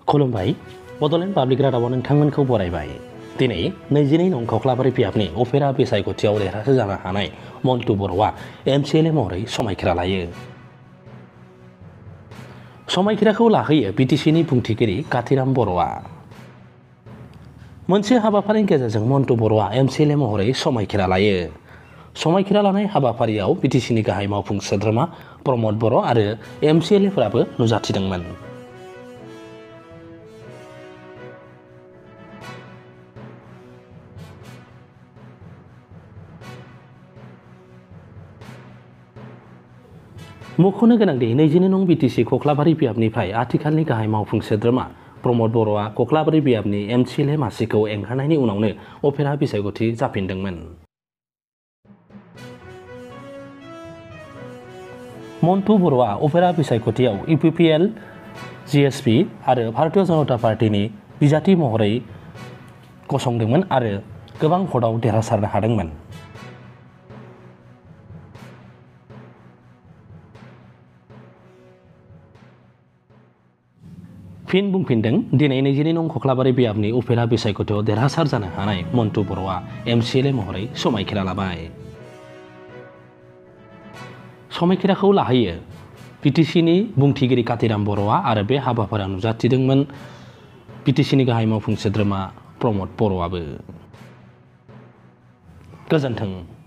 खुलुमबाय बड'लेण्ड पाब्लिक रादाबाव नोंथांमोनखौ बरायबाय। दिनै 22 नं कख्लाबारि बियाबनि उफेरा बिसायख'थियाव देरहासार जानो हानाय मन्टु बर'आ MCLA महरै समायखिरा लायो। समायखिराखौ लाहोयो BTCनि बुंथिगिरि काथिराम बर'आ। मोनसे हाबाफारिनि गेजेरजों मन्टु बर'आ MCLA महरै समायखिरा लायो। समायखिरा लानाय हाबाफारियाव BTCनि गाहाय मावफुं सोद्रोमा प्रमद बर' आरो MCLAफोराबो नुजाथिदोंमोन। मख'नो गोनांदि 22 नं BTC कख्लाबारि बियाबनिफ्राय आथिखालनि गाहाय मावफुं सोद्रोमा प्रमद बर'आ कख्लाबारि बियाबनि MCLA मासिखौ एंगारनायनि उनावनो उफेरा बिसायख'थि जाफिनदोंमोन। मन्टु बर'आ उफेरा बिसायख'थियाव UPPL, GSP आरो भारतीय जनता पार्टीनि बिजाथि महरै गसंदोंमोन आरो गोबां भटआव देरहासारनो हादोंमोन। फिन बुंफिनदों दिनै 22 नं कख्लाबारि बियाबनि उफेरा बिसायख'थियाव देरहासार जानो हानाय मन्टु बर'आ MCLA महरै समायखिरा लाबाय। समायखिराखौ लाहोयो BTCनि बुंथिगिरि काथिराम बर'आ आरो बे हाबाफारियाव नुजाथिदोंमोन BTCनि गाहाय मावफुं सोद्रोमा प्रमद बर'आबो। गोजोन्थों।